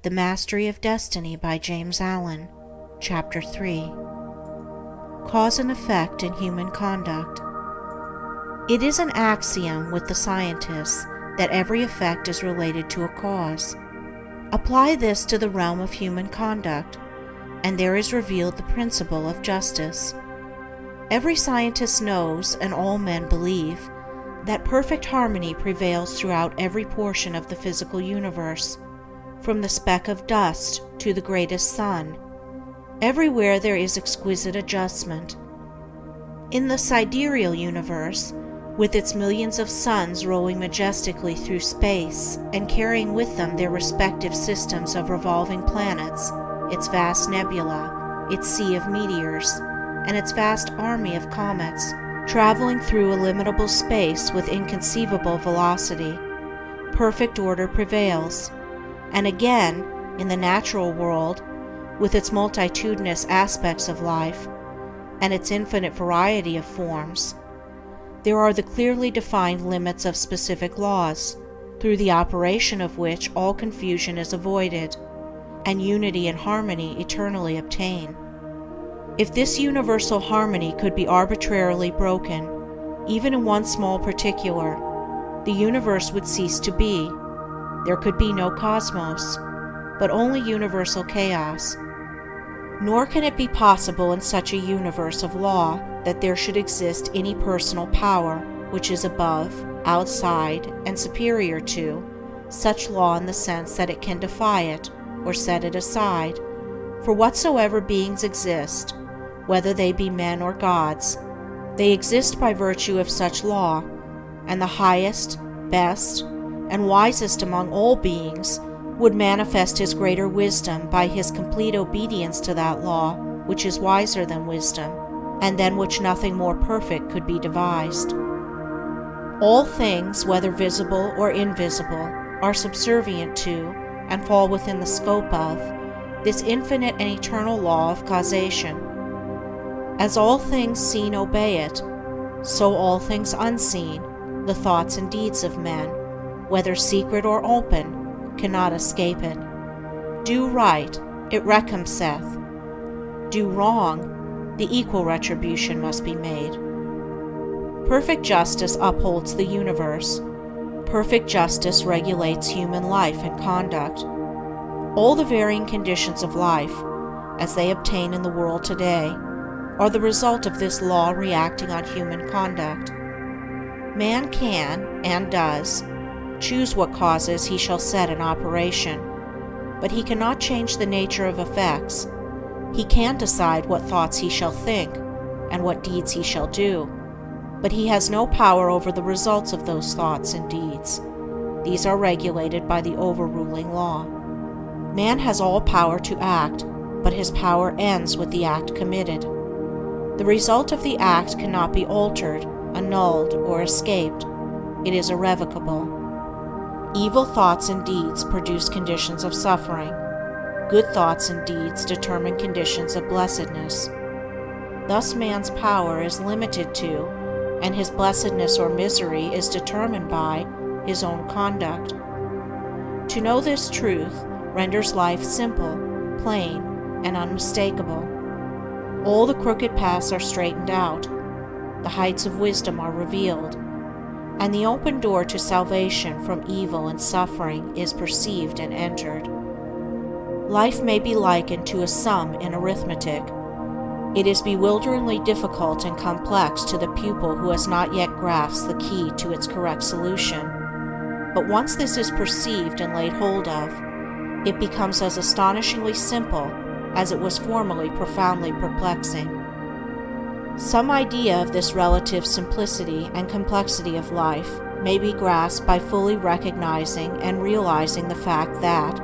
The Mastery of Destiny by James Allen, Chapter 3. Cause and Effect in Human Conduct. It is an axiom with the scientists that every effect is related to a cause. Apply this to the realm of human conduct, and there is revealed the principle of justice. Every scientist knows, and all men believe, that perfect harmony prevails throughout every portion of the physical universe, from the speck of dust to the greatest sun. Everywhere there is exquisite adjustment. In the sidereal universe, with its millions of suns rolling majestically through space and carrying with them their respective systems of revolving planets, its vast nebula, its sea of meteors, and its vast army of comets, traveling through illimitable space with inconceivable velocity, perfect order prevails. And again, in the natural world, with its multitudinous aspects of life and its infinite variety of forms, there are the clearly defined limits of specific laws, through the operation of which all confusion is avoided, and unity and harmony eternally obtain. If this universal harmony could be arbitrarily broken, even in one small particular, the universe would cease to be. There could be no cosmos, but only universal chaos. Nor can it be possible in such a universe of law that there should exist any personal power which is above, outside, and superior to such law in the sense that it can defy it or set it aside. For whatsoever beings exist, whether they be men or gods, they exist by virtue of such law, and the highest, best, and wisest among all beings would manifest his greater wisdom by his complete obedience to that law which is wiser than wisdom, and than which nothing more perfect could be devised. All things, whether visible or invisible, are subservient to, and fall within the scope of, this infinite and eternal law of causation. As all things seen obey it, so all things unseen, the thoughts and deeds of men, whether secret or open, cannot escape it. Do right, it recompenseth. Do wrong, the equal retribution must be made. Perfect justice upholds the universe. Perfect justice regulates human life and conduct. All the varying conditions of life, as they obtain in the world today, are the result of this law reacting on human conduct. Man can, and does, choose what causes he shall set in operation, but he cannot change the nature of effects. He can decide what thoughts he shall think, and what deeds he shall do, but he has no power over the results of those thoughts and deeds. These are regulated by the overruling law. Man has all power to act, but his power ends with the act committed. The result of the act cannot be altered, annulled, or escaped. It is irrevocable. Evil thoughts and deeds produce conditions of suffering. Good thoughts and deeds determine conditions of blessedness. Thus man's power is limited to, and his blessedness or misery is determined by, his own conduct. To know this truth renders life simple, plain, and unmistakable. All the crooked paths are straightened out, the heights of wisdom are revealed, and the open door to salvation from evil and suffering is perceived and entered. Life may be likened to a sum in arithmetic. It is bewilderingly difficult and complex to the pupil who has not yet grasped the key to its correct solution. But once this is perceived and laid hold of, it becomes as astonishingly simple as it was formerly profoundly perplexing. Some idea of this relative simplicity and complexity of life may be grasped by fully recognizing and realizing the fact that,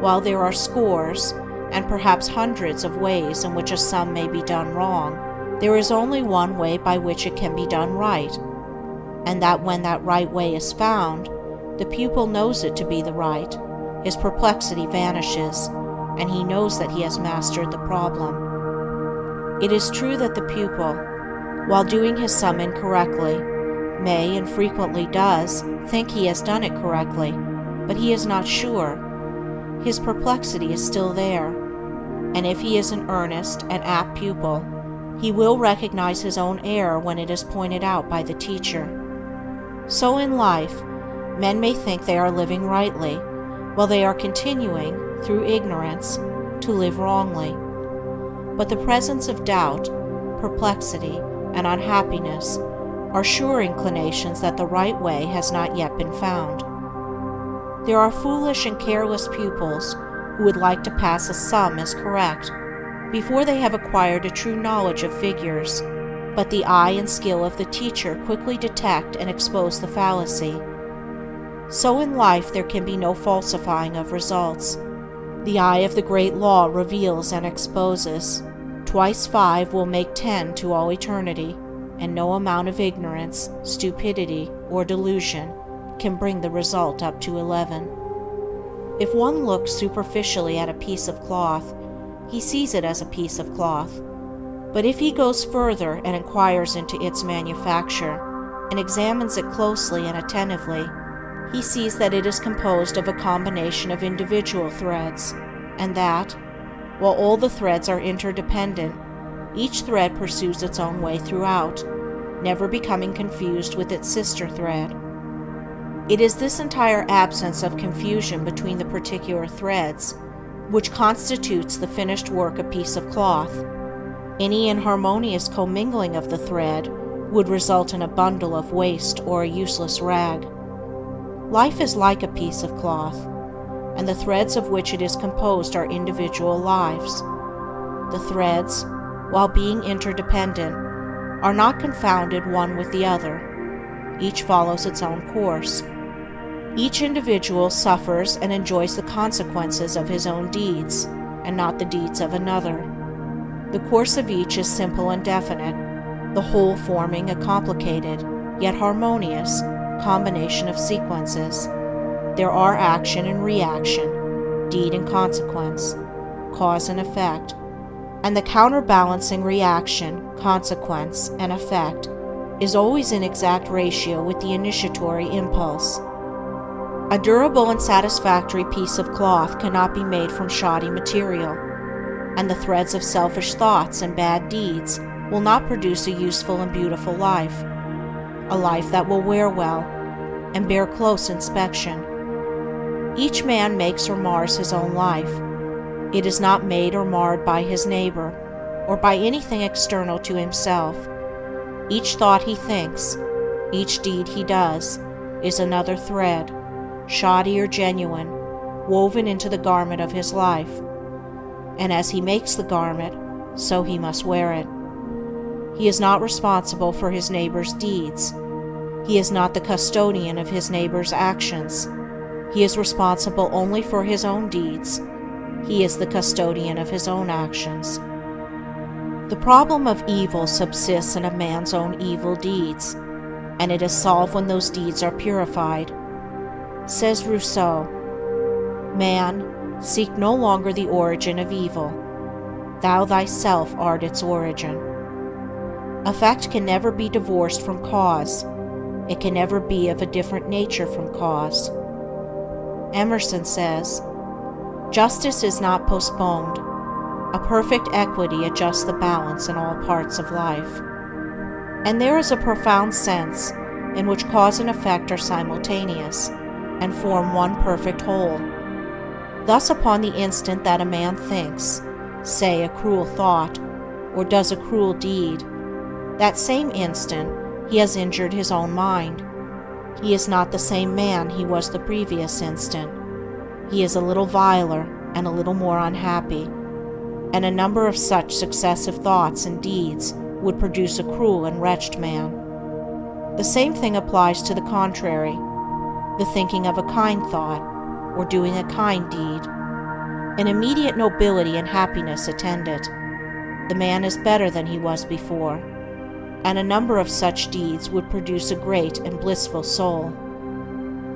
while there are scores, and perhaps hundreds of ways in which a sum may be done wrong, there is only one way by which it can be done right, and that when that right way is found, the pupil knows it to be the right, his perplexity vanishes, and he knows that he has mastered the problem. It is true that the pupil, while doing his sum incorrectly, may and frequently does think he has done it correctly, but he is not sure. his perplexity is still there, and if he is an earnest and apt pupil, he will recognize his own error when it is pointed out by the teacher. So in life, men may think they are living rightly, while they are continuing, through ignorance, to live wrongly. But the presence of doubt, perplexity, and unhappiness are sure inclinations that the right way has not yet been found. There are foolish and careless pupils who would like to pass a sum as correct before they have acquired a true knowledge of figures, but the eye and skill of the teacher quickly detect and expose the fallacy. So in life there can be no falsifying of results. The eye of the great law reveals and exposes. Twice 5 will make 10 to all eternity, and no amount of ignorance, stupidity, or delusion can bring the result up to 11. If one looks superficially at a piece of cloth, he sees it as a piece of cloth. But if he goes further and inquires into its manufacture, and examines it closely and attentively, he sees that it is composed of a combination of individual threads, and that, while all the threads are interdependent, each thread pursues its own way throughout, never becoming confused with its sister thread. It is this entire absence of confusion between the particular threads which constitutes the finished work a piece of cloth. Any inharmonious commingling of the thread would result in a bundle of waste or a useless rag. Life is like a piece of cloth, and the threads of which it is composed are individual lives. The threads, while being interdependent, are not confounded one with the other. Each follows its own course. Each individual suffers and enjoys the consequences of his own deeds, and not the deeds of another. The course of each is simple and definite, the whole forming a complicated, yet harmonious, combination of sequences. There are action and reaction, deed and consequence, cause and effect, and the counterbalancing reaction, consequence, and effect is always in exact ratio with the initiatory impulse. A durable and satisfactory piece of cloth cannot be made from shoddy material, and the threads of selfish thoughts and bad deeds will not produce a useful and beautiful life, a life that will wear well and bear close inspection. Each man makes or mars his own life. It is not made or marred by his neighbor, or by anything external to himself. Each thought he thinks, each deed he does, is another thread, shoddy or genuine, woven into the garment of his life. And as he makes the garment, so he must wear it. He is not responsible for his neighbor's deeds. He is not the custodian of his neighbor's actions. He is responsible only for his own deeds. He is the custodian of his own actions. The problem of evil subsists in a man's own evil deeds, and it is solved when those deeds are purified. Says Rousseau, "Man, seek no longer the origin of evil. Thou thyself art its origin." Effect can never be divorced from cause. It can never be of a different nature from cause. Emerson says, "Justice is not postponed. A perfect equity adjusts the balance in all parts of life." And there is a profound sense in which cause and effect are simultaneous and form one perfect whole. Thus, upon the instant that a man thinks, say, a cruel thought, or does a cruel deed, that same instant he has injured his own mind. He is not the same man he was the previous instant. He is a little viler and a little more unhappy, and a number of such successive thoughts and deeds would produce a cruel and wretched man. The same thing applies to the contrary, the thinking of a kind thought, or doing a kind deed. An immediate nobility and happiness attend it. The man is better than he was before, and a number of such deeds would produce a great and blissful soul.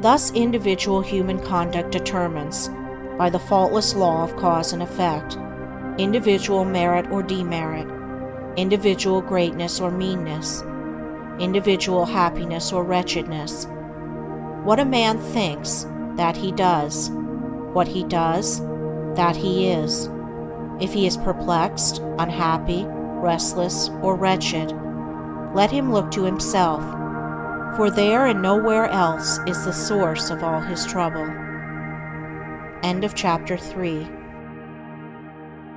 Thus individual human conduct determines, by the faultless law of cause and effect, individual merit or demerit, individual greatness or meanness, individual happiness or wretchedness. What a man thinks, that he does. What he does, that he is. If he is perplexed, unhappy, restless, or wretched, let him look to himself, for there and nowhere else is the source of all his trouble. End of chapter 3.